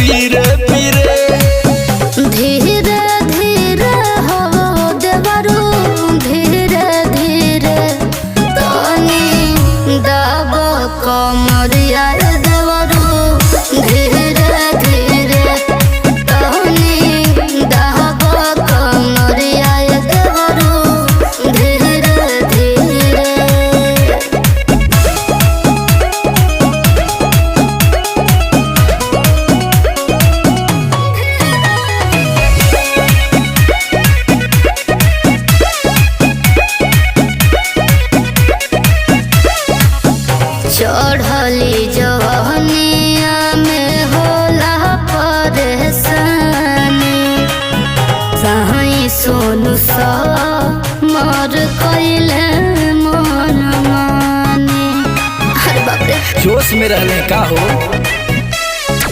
पीरे पीरे धीरे धीरे हो देवरू धीरे धीरे तनी दब कमरिया देवरू धीरे धीरे तनी दब कमरिया देवरू धीरे धीरे। चढ़ली जवनिया में होला परेशानी सही सोनू सा मर कैले मन माने। अरे बाप रे जोश में रहने का हो